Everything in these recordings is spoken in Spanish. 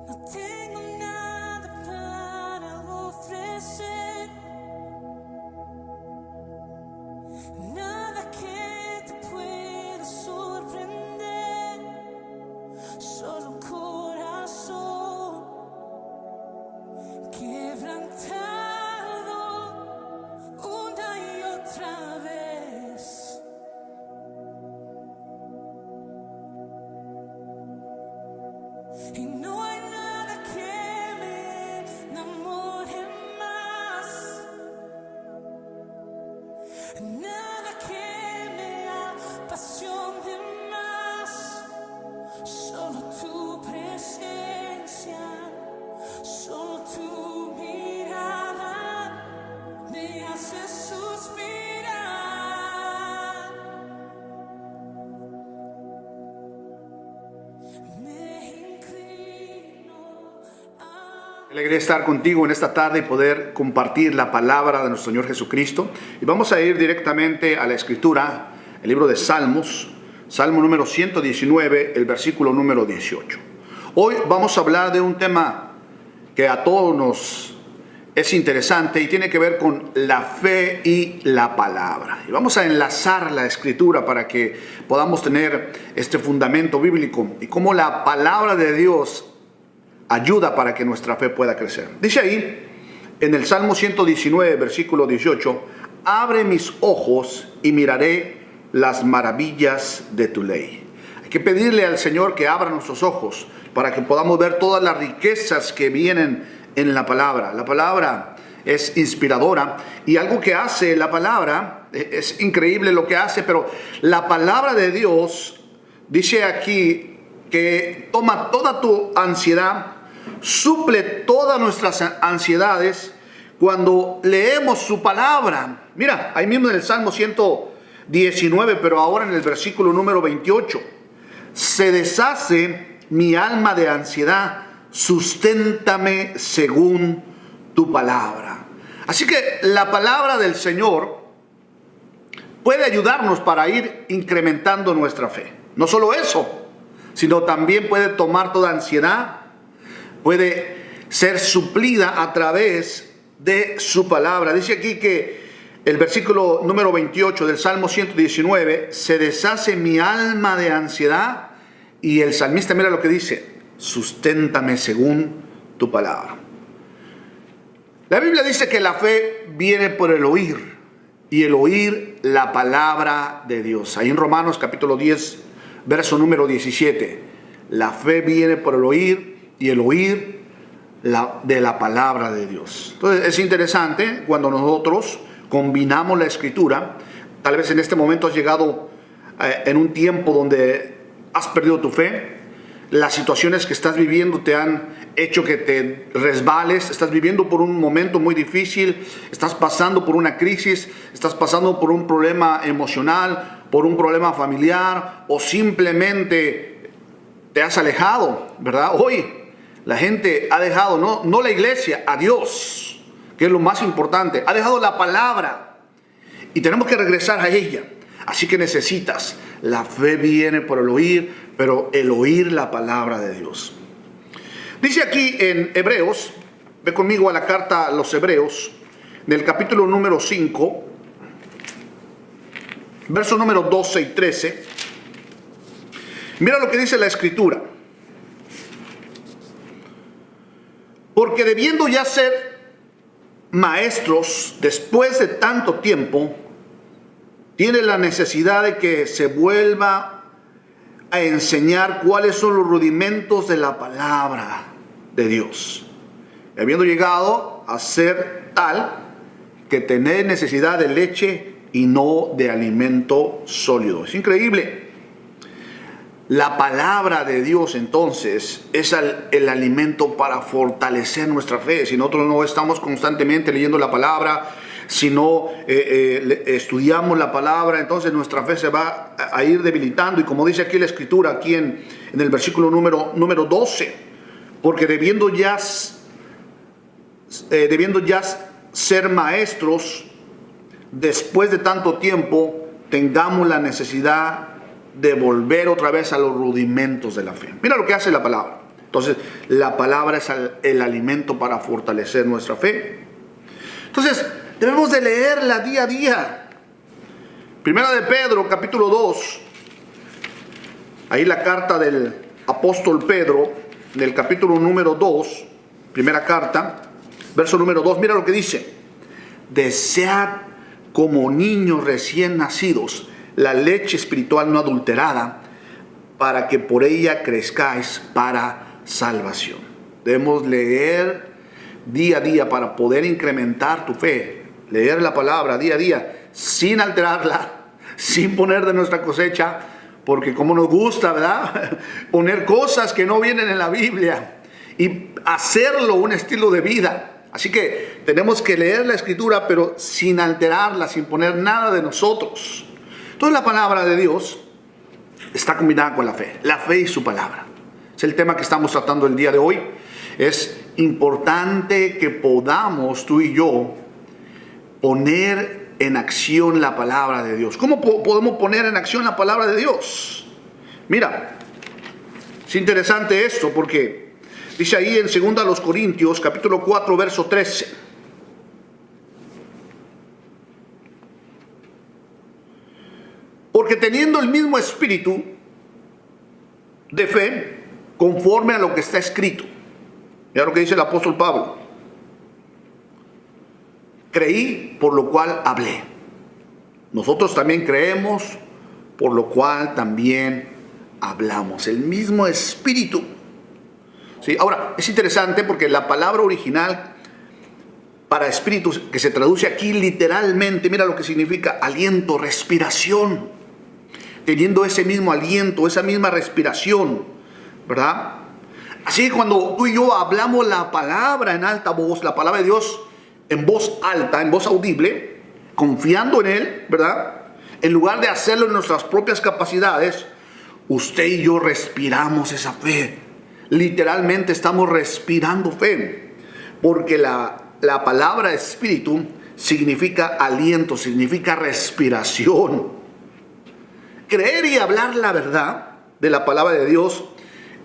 No tengo nada para ofrecer, nada que te pueda sorprender, solo un corazón quebrantado una y otra vez. Y no hay nada que me enamore más, nada que me apasione más, solo tu presencia, solo tu mirada me hace suspirar. Alegría estar contigo en esta tarde y poder compartir la palabra de nuestro Señor Jesucristo. Y vamos a ir directamente a la Escritura, el libro de Salmos, Salmo número 119, el versículo número 18. Hoy vamos a hablar de un tema que a todos nos es interesante y tiene que ver con la fe y la palabra. Y vamos a enlazar la Escritura para que podamos tener este fundamento bíblico y cómo la palabra de Dios ayuda para que nuestra fe pueda crecer. Dice ahí en el Salmo 119, versículo 18: abre mis ojos y miraré las maravillas de tu ley. Hay que pedirle al Señor que abra nuestros ojos para que podamos ver todas las riquezas que vienen en la palabra. La palabra es inspiradora y algo que hace la palabra, es increíble lo que hace, pero la palabra de Dios dice aquí que toma toda tu ansiedad, suple todas nuestras ansiedades cuando leemos su palabra. Mira, ahí mismo en el Salmo 119, pero ahora en el versículo número 28. Se deshace mi alma de ansiedad, susténtame según tu palabra. Así que la palabra del Señor puede ayudarnos para ir incrementando nuestra fe. No solo eso, sino también puede tomar toda ansiedad, puede ser suplida a través de su palabra. Dice aquí que el versículo número 28 del Salmo 119, se deshace mi alma de ansiedad, y el salmista mira lo que dice: susténtame según tu palabra. La Biblia dice que la fe viene por el oír, y el oír la palabra de Dios. Ahí en Romanos capítulo 10, verso número 17, la fe viene por el oír y el oír de la palabra de Dios. Entonces es interesante cuando nosotros combinamos la Escritura. Tal vez en este momento has llegado en un tiempo donde has perdido tu fe. Las situaciones que estás viviendo te han hecho que te resbales. Estás viviendo por un momento muy difícil. Estás pasando por una crisis. Estás pasando por un problema emocional, por un problema familiar, o simplemente te has alejado, ¿verdad? Hoy la gente ha dejado, no la iglesia, a Dios, que es lo más importante. Ha dejado la palabra y tenemos que regresar a ella. Así que necesitas, la fe viene por el oír, pero el oír la palabra de Dios. Dice aquí en Hebreos, ve conmigo a la carta a los Hebreos, del capítulo número 5, versos número 12 y 13. Mira lo que dice la Escritura. Porque debiendo ya ser maestros después de tanto tiempo, tiene la necesidad de que se vuelva a enseñar cuáles son los rudimentos de la palabra de Dios. Y habiendo llegado a ser tal que tener necesidad de leche y no de alimento sólido. Es increíble. La palabra de Dios entonces es el alimento para fortalecer nuestra fe. Si nosotros no estamos constantemente leyendo la palabra, si no estudiamos la palabra, entonces nuestra fe se va a ir debilitando. Y como dice aquí la Escritura, aquí en el versículo número 12, porque debiendo ya ser maestros después de tanto tiempo, tengamos la necesidad de volver otra vez a los rudimentos de la fe. Mira lo que hace la palabra. Entonces, la palabra es el alimento para fortalecer nuestra fe. Entonces, debemos de leerla día a día. Primera de Pedro, capítulo 2. Ahí la carta del apóstol Pedro, del capítulo número 2, primera carta, verso número 2. Mira lo que dice. Desead como niños recién nacidos la leche espiritual no adulterada, para que por ella crezcáis para salvación. Debemos leer día a día para poder incrementar tu fe. Leer la palabra día a día sin alterarla, sin poner de nuestra cosecha, porque como nos gusta, ¿verdad? Poner cosas que no vienen en la Biblia y hacerlo un estilo de vida. Así que tenemos que leer la Escritura, pero sin alterarla, sin poner nada de nosotros. Entonces la palabra de Dios está combinada con la fe y su palabra. Es el tema que estamos tratando el día de hoy. Es importante que podamos, tú y yo, poner en acción la palabra de Dios. ¿Cómo podemos poner en acción la palabra de Dios? Mira, es interesante esto porque dice ahí en 2 Corintios, capítulo 4, verso 13. Porque teniendo el mismo espíritu de fe, conforme a lo que está escrito. Mira lo que dice el apóstol Pablo. Creí, por lo cual hablé. Nosotros también creemos, por lo cual también hablamos. El mismo espíritu. ¿Sí? Ahora, es interesante porque la palabra original para espíritu, que se traduce aquí literalmente, mira lo que significa: aliento, respiración. Teniendo ese mismo aliento, esa misma respiración, ¿verdad? Así que cuando tú y yo hablamos la palabra en alta voz, la palabra de Dios en voz alta, en voz audible, confiando en Él, ¿verdad? En lugar de hacerlo en nuestras propias capacidades, usted y yo respiramos esa fe. Literalmente estamos respirando fe, porque la palabra espíritu significa aliento, significa respiración. Creer y hablar la verdad de la palabra de Dios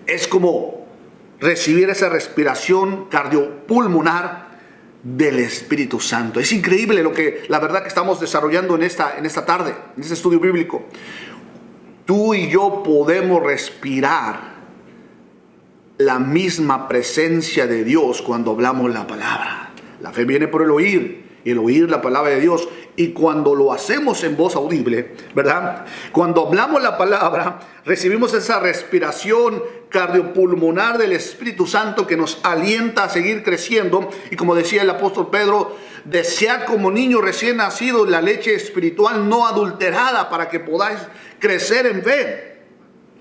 es como recibir esa respiración cardiopulmonar del Espíritu Santo. Es increíble la verdad que estamos desarrollando en esta tarde, en este estudio bíblico. Tú y yo podemos respirar la misma presencia de Dios cuando hablamos la palabra. La fe viene por el oír, y el oír la palabra de Dios. Y cuando lo hacemos en voz audible, ¿verdad? Cuando hablamos la palabra, recibimos esa respiración cardiopulmonar del Espíritu Santo que nos alienta a seguir creciendo. Y como decía el apóstol Pedro, desead como niños recién nacidos la leche espiritual no adulterada, para que podáis crecer en fe.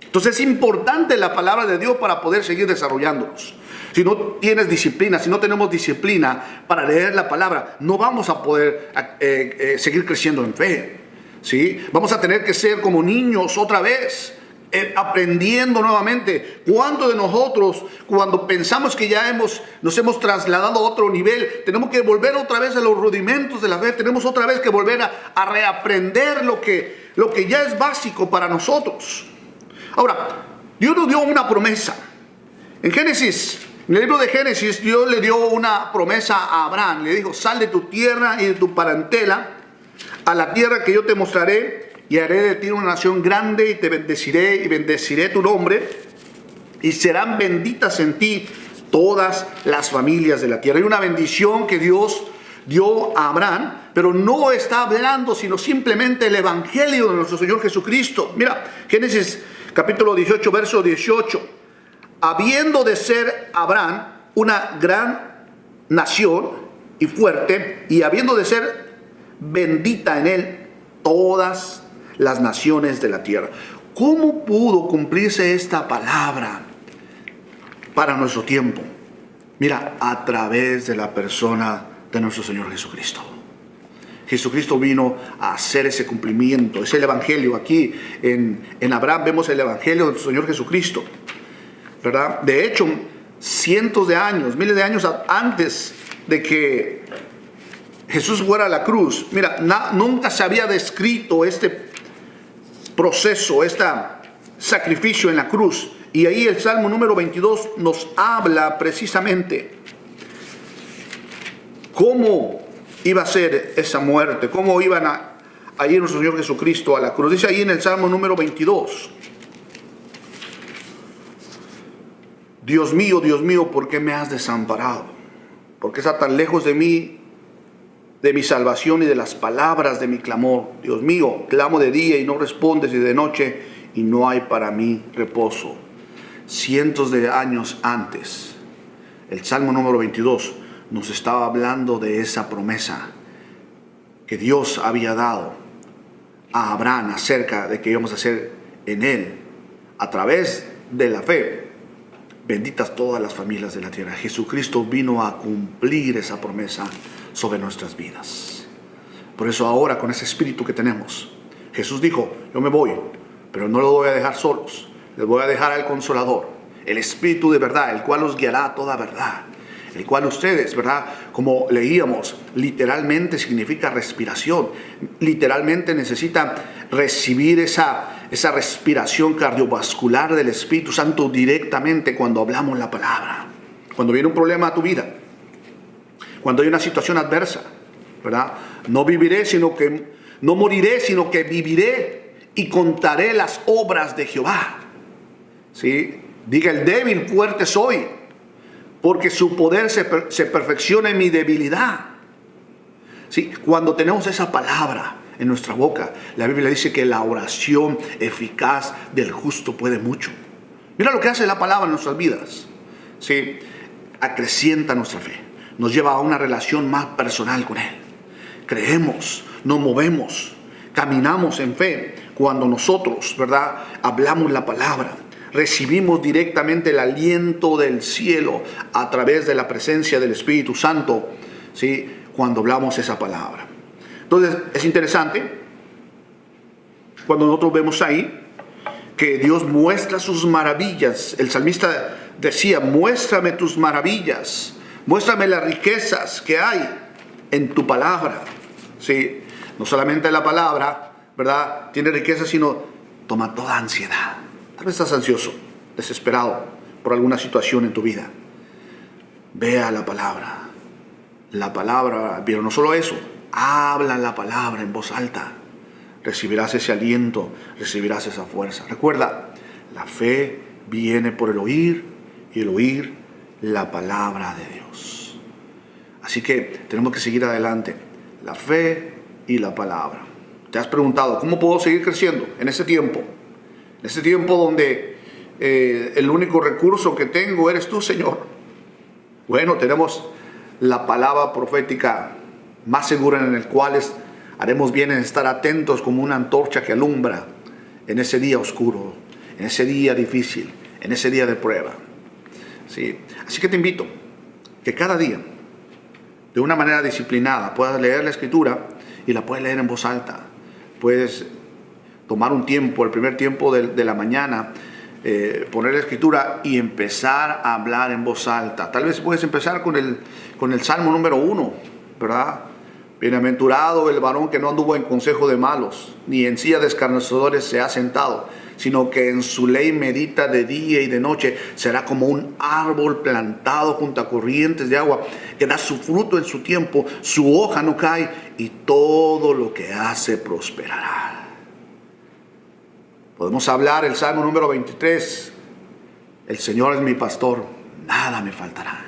Entonces es importante la palabra de Dios para poder seguir desarrollándonos. Si no tienes disciplina, si no tenemos disciplina para leer la palabra, no vamos a poder seguir creciendo en fe, ¿sí? Vamos a tener que ser como niños otra vez, aprendiendo nuevamente. ¿Cuántos de nosotros, cuando pensamos que ya nos hemos trasladado a otro nivel, tenemos que volver otra vez a los rudimentos de la fe? Tenemos otra vez que volver a reaprender lo que ya es básico para nosotros. Ahora, Dios nos dio una promesa. En el libro de Génesis, Dios le dio una promesa a Abraham. Le dijo: sal de tu tierra y de tu parentela a la tierra que yo te mostraré, y haré de ti una nación grande, y te bendeciré y bendeciré tu nombre, y serán benditas en ti todas las familias de la tierra. Hay una bendición que Dios dio a Abraham, pero no está hablando sino simplemente el evangelio de nuestro Señor Jesucristo. Mira, Génesis capítulo 18, verso 18. Habiendo de ser Abraham una gran nación y fuerte, y habiendo de ser bendita en él todas las naciones de la tierra. ¿Cómo pudo cumplirse esta palabra para nuestro tiempo? Mira, a través de la persona de nuestro Señor Jesucristo. Jesucristo vino a hacer ese cumplimiento. Es el evangelio. Aquí en Abraham vemos el evangelio de nuestro Señor Jesucristo, ¿verdad? De hecho, cientos de años, miles de años antes de que Jesús fuera a la cruz, mira, nunca se había descrito este proceso, este sacrificio en la cruz, Y ahí el Salmo número 22 nos habla precisamente cómo iba a ser esa muerte, cómo iban a ir nuestro Señor Jesucristo a la cruz. Dice ahí en el Salmo número 22: Dios mío, ¿por qué me has desamparado? ¿Por qué estás tan lejos de mí, de mi salvación y de las palabras de mi clamor? Dios mío, clamo de día y no respondes, y de noche y no hay para mí reposo. Cientos de años antes, el Salmo número 22 nos estaba hablando de esa promesa que Dios había dado a Abraham acerca de que íbamos a ser en él, a través de la fe, benditas todas las familias de la tierra. Jesucristo vino a cumplir esa promesa sobre nuestras vidas. Por eso ahora, con ese espíritu que tenemos, Jesús dijo: yo me voy, pero no los voy a dejar solos. Les voy a dejar al Consolador, el Espíritu de verdad, el cual los guiará a toda verdad. El cual ustedes, ¿verdad? Como leíamos, literalmente significa respiración. Literalmente necesitan recibir esa respiración cardiovascular del Espíritu Santo directamente cuando hablamos la palabra. Cuando viene un problema a tu vida, cuando hay una situación adversa, ¿verdad? No moriré, sino que viviré y contaré las obras de Jehová. ¿Sí? Diga el débil, fuerte soy, porque su poder se perfecciona en mi debilidad. ¿Sí? Cuando tenemos esa palabra en nuestra boca, la Biblia dice que la oración eficaz del justo puede mucho. Mira lo que hace la palabra en nuestras vidas. ¿Sí? Acrecienta nuestra fe, nos lleva a una relación más personal con Él. Creemos, nos movemos, caminamos en fe cuando nosotros, ¿verdad?, hablamos la palabra. Recibimos directamente el aliento del cielo a través de la presencia del Espíritu Santo, ¿sí?, cuando hablamos esa palabra. Entonces es interesante cuando nosotros vemos ahí que Dios muestra sus maravillas. El salmista decía: muéstrame tus maravillas, muéstrame las riquezas que hay en tu palabra. ¿Sí? No solamente la palabra, ¿verdad?, tiene riqueza, sino toma toda ansiedad. Tal vez estás ansioso, desesperado por alguna situación en tu vida. Vea la palabra, pero no solo eso, habla la palabra en voz alta. Recibirás ese aliento, recibirás esa fuerza. Recuerda, la fe viene por el oír, y el oír la palabra de Dios. Así que tenemos que seguir adelante, la fe y la palabra. ¿Te has preguntado cómo puedo seguir creciendo en ese tiempo? En ese tiempo donde el único recurso que tengo eres tú, Señor. Bueno, tenemos la palabra profética más segura, en el cual haremos bien en estar atentos como una antorcha que alumbra en ese día oscuro, en ese día difícil, en ese día de prueba. ¿Sí? Así que te invito que cada día, de una manera disciplinada, puedas leer la Escritura y la puedes leer en voz alta. Puedes tomar un tiempo, el primer tiempo de la mañana, poner la Escritura y empezar a hablar en voz alta. Tal vez puedes empezar con el Salmo número 1, ¿verdad? Bienaventurado el varón que no anduvo en consejo de malos, ni en silla de escarnecedores se ha sentado, sino que en su ley medita de día y de noche. Será como un árbol plantado junto a corrientes de agua, que da su fruto en su tiempo, su hoja no cae, y todo lo que hace prosperará. Podemos hablar el Salmo número 23. El Señor es mi pastor, nada me faltará.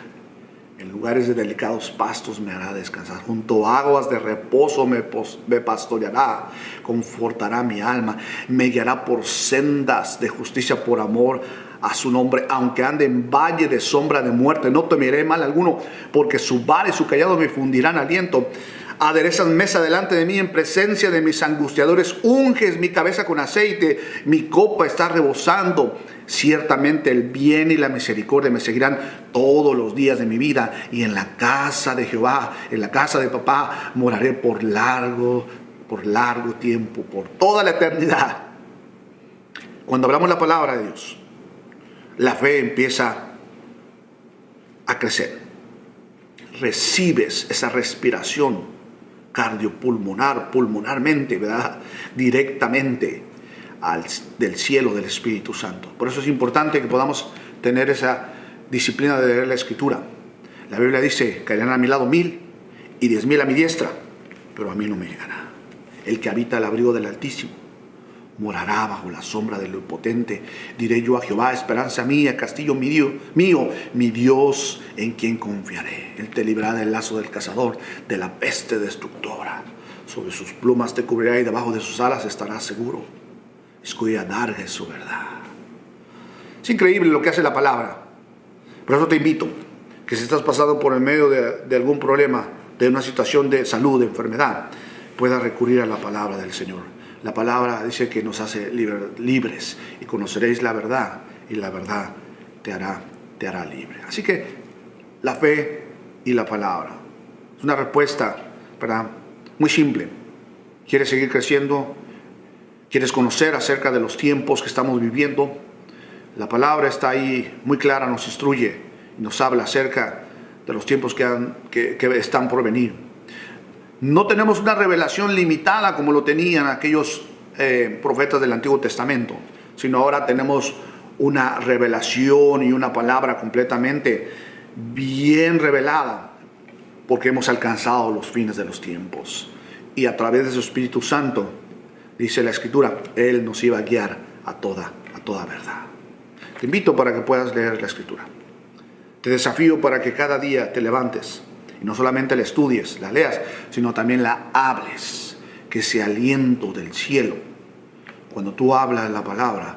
En lugares de delicados pastos me hará descansar. Junto a aguas de reposo me pastoreará. Confortará mi alma. Me guiará por sendas de justicia por amor a su nombre. Aunque ande en valle de sombra de muerte, no temeré mal alguno, porque su vara y su cayado me fundirán aliento. Aderezas mesa delante de mí en presencia de mis angustiadores. Unges mi cabeza con aceite, mi copa está rebosando. Ciertamente el bien y la misericordia me seguirán todos los días de mi vida, y en la casa de Jehová, en la casa de papá, moraré por largo tiempo, por toda la eternidad. Cuando hablamos la palabra de Dios, la fe empieza a crecer. Recibes esa respiración cardiopulmonar, pulmonarmente, ¿verdad?, directamente del cielo del Espíritu Santo. Por eso es importante que podamos tener esa disciplina de leer la Escritura. La Biblia dice: caerán a mi lado 1000 y 10,000 a mi diestra, pero a mí no me llegará. El que habita el abrigo del Altísimo morará bajo la sombra del Omnipotente. Diré yo a Jehová: esperanza mía, castillo mío, mi Dios en quien confiaré. Él te librará del lazo del cazador, de la peste destructora. Sobre sus plumas te cubrirá y debajo de sus alas estarás seguro. Escucha dargue su verdad. Es increíble lo que hace la palabra. Por eso te invito que si estás pasando por el medio de algún problema, de una situación de salud, de enfermedad, puedas recurrir a la palabra del Señor. La palabra dice que nos hace libres, y conoceréis la verdad, y la verdad te hará libre. Así que la fe y la palabra es una respuesta, ¿verdad?, muy simple. ¿Quieres seguir creciendo? ¿Quieres conocer acerca de los tiempos que estamos viviendo? La palabra está ahí muy clara, nos instruye, nos habla acerca de los tiempos que están por venir. No tenemos una revelación limitada como lo tenían aquellos profetas del Antiguo Testamento, sino ahora tenemos una revelación y una palabra completamente bien revelada, porque hemos alcanzado los fines de los tiempos. Y a través de su Espíritu Santo, dice la Escritura, Él nos iba a guiar a toda verdad. Te invito para que puedas leer la Escritura. Te desafío para que cada día te levantes y no solamente la estudies, la leas, sino también la hables. Que ese aliento del cielo, cuando tú hablas la palabra,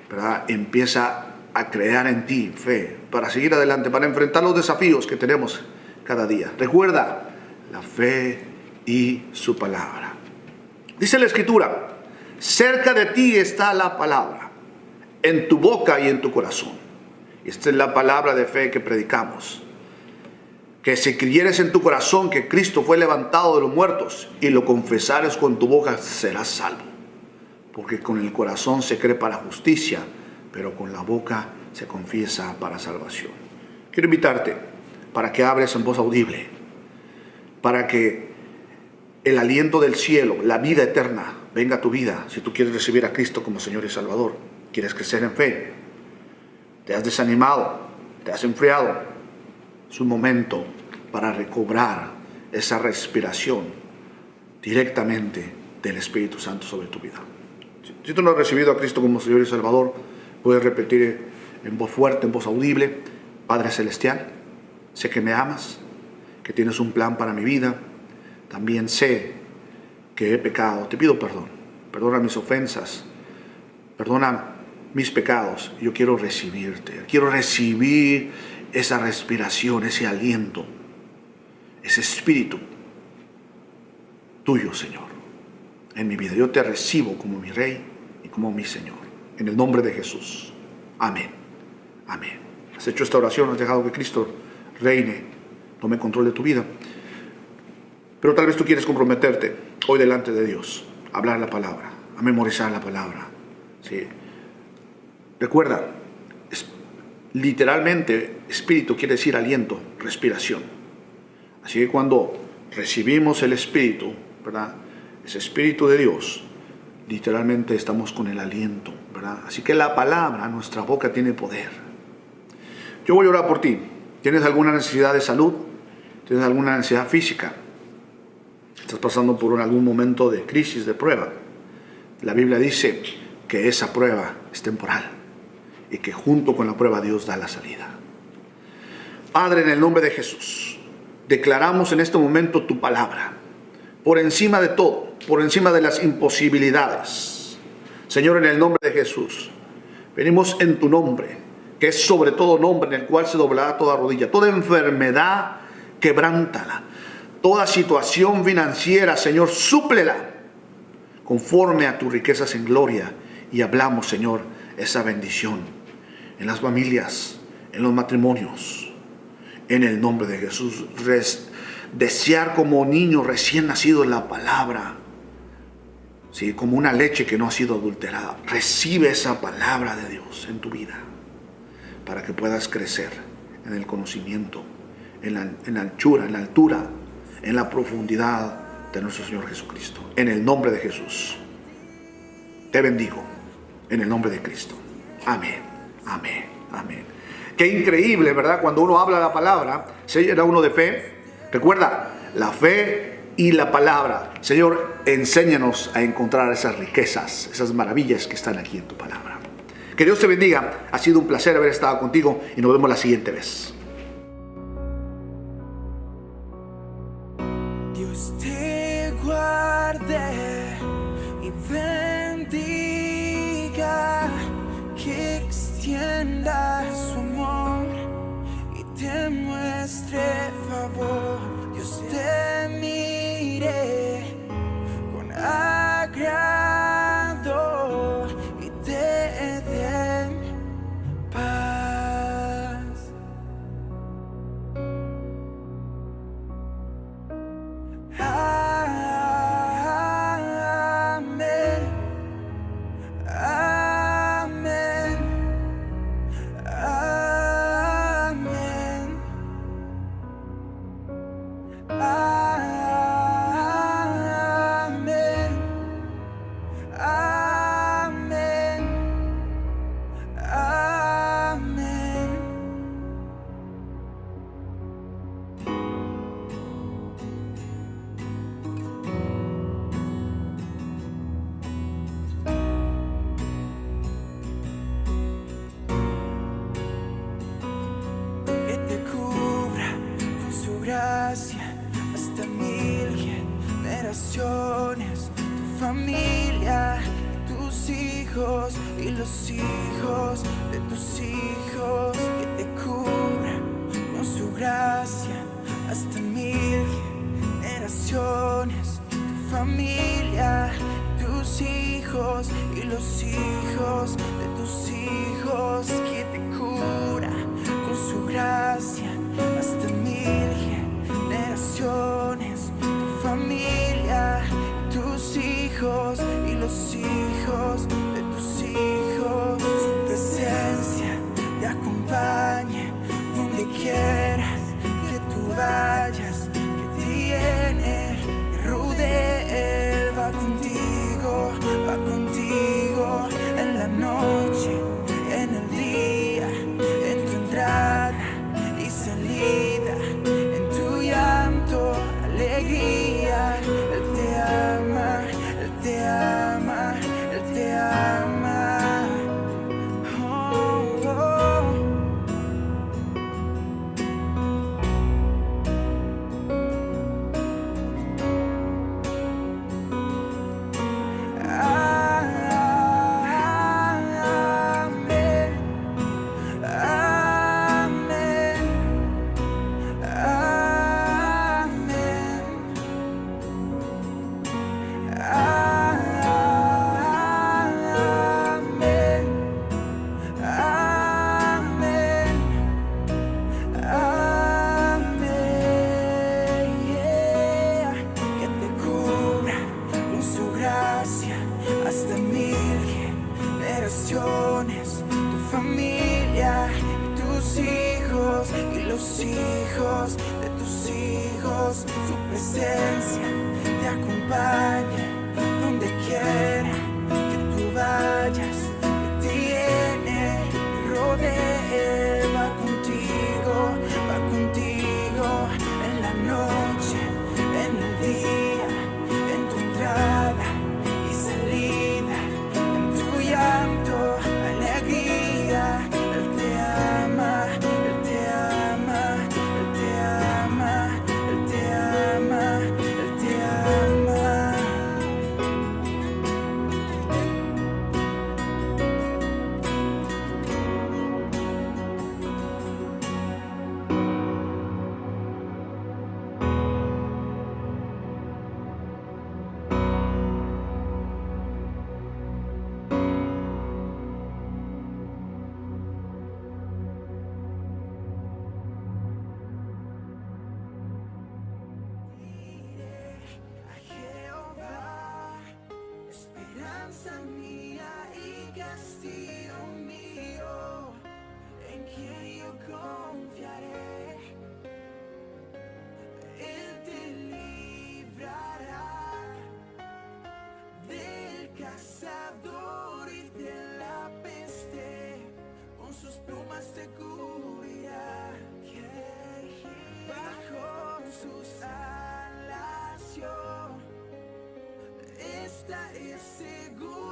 ¿verdad?, empieza a crear en ti fe para seguir adelante, para enfrentar los desafíos que tenemos cada día. Recuerda la fe y su palabra. Dice la Escritura: cerca de ti está la palabra, en tu boca y en tu corazón. Y esta es la palabra de fe que predicamos. Que si creyeres en tu corazón que Cristo fue levantado de los muertos y lo confesares con tu boca, serás salvo. Porque con el corazón se cree para justicia, pero con la boca se confiesa para salvación. Quiero invitarte para que hables en voz audible, para que el aliento del cielo, la vida eterna, venga a tu vida. Si tú quieres recibir a Cristo como Señor y Salvador, quieres crecer en fe, te has desanimado, te has enfriado, es un momento para recobrar esa respiración directamente del Espíritu Santo sobre tu vida. Si tú no has recibido a Cristo como Señor y Salvador, puedes repetir en voz fuerte, en voz audible: Padre Celestial, sé que me amas, que tienes un plan para mi vida. También sé que he pecado. Te pido perdón. Perdona mis ofensas. Perdona mis pecados. Yo quiero recibirte. Quiero recibir esa respiración, ese aliento, ese espíritu tuyo, Señor, en mi vida. Yo te recibo como mi Rey y como mi Señor. En el nombre de Jesús. Amén. Amén. Has hecho esta oración, has dejado que Cristo reine, tome control de tu vida. Pero tal vez tú quieres comprometerte hoy delante de Dios, a hablar la palabra, a memorizar la palabra. ¿Sí? Recuerda, literalmente, espíritu quiere decir aliento, respiración. Así que cuando recibimos el Espíritu, ¿verdad?, ese Espíritu de Dios, literalmente estamos con el aliento, ¿verdad? Así que la palabra, nuestra boca tiene poder. Yo voy a orar por ti. ¿Tienes alguna necesidad de salud? ¿Tienes alguna necesidad física? ¿Estás pasando por algún momento de crisis, de prueba? La Biblia dice que esa prueba es temporal y que junto con la prueba Dios da la salida. Padre, en el nombre de Jesús, declaramos en este momento tu palabra por encima de todo, por encima de las imposibilidades. Señor, en el nombre de Jesús, venimos en tu nombre, que es sobre todo nombre en el cual se doblará toda rodilla. Toda enfermedad, quebrántala. Toda situación financiera, Señor, súplela conforme a tus riquezas en gloria. Y hablamos, Señor, esa bendición en las familias, en los matrimonios, en el nombre de Jesús. Desear como niño recién nacido la palabra, ¿sí?, como una leche que no ha sido adulterada. Recibe esa palabra de Dios en tu vida para que puedas crecer en el conocimiento, en la anchura, en la altura, en la profundidad de nuestro Señor Jesucristo. En el nombre de Jesús te bendigo en el nombre de Cristo. Amén, amén, amén. Qué increíble, ¿verdad? Cuando uno habla la palabra, se llena uno de fe. Recuerda, la fe y la palabra. Señor, enséñanos a encontrar esas riquezas, esas maravillas que están aquí en tu palabra. Que Dios te bendiga. Ha sido un placer haber estado contigo y nos vemos la siguiente vez. Dios te guarde y bendiga, que extienda su amor y te muestre favor. Dios te mire con agrado y te dé paz. Amén, amén, amén, amén, amén, amén. Que te cubra con su gracia hasta 1000 generaciones, tu familia, tus hijos y los hijos de tus hijos. Que te cubra con su gracia hasta 1000 generaciones, tu familia, tus hijos y los hijos de tus hijos. Que te cubra con su gracia hasta 1000 generaciones, tu familia, tus hijos y los hijos de tus hijos. Su presencia te acompañe donde quieras que tú vayas, que te llene, que rodee. Él va contigo en la noche, en el día, en tu entrada y salida, en tu llanto, alegría. Él te ama, Él te ama, Él te ama. Oh, oh. Amén, amén, amén, amén, amén, amén. Yeah. Que te cubra con su gracia hasta 1000 generaciones, tu familia y tus hijos y los hijos de tus hijos. Su presencia te acompañe donde quiera que tú vayas, que te llene y rodee. Va contigo en la noche, en el día, en tu entrada y salida, en tu llanto, alegría. Él te ama, Él te ama, Él te ama, Él te ama, Él te ama. te cubrirá. Bajo sus alas yo estaré seguro.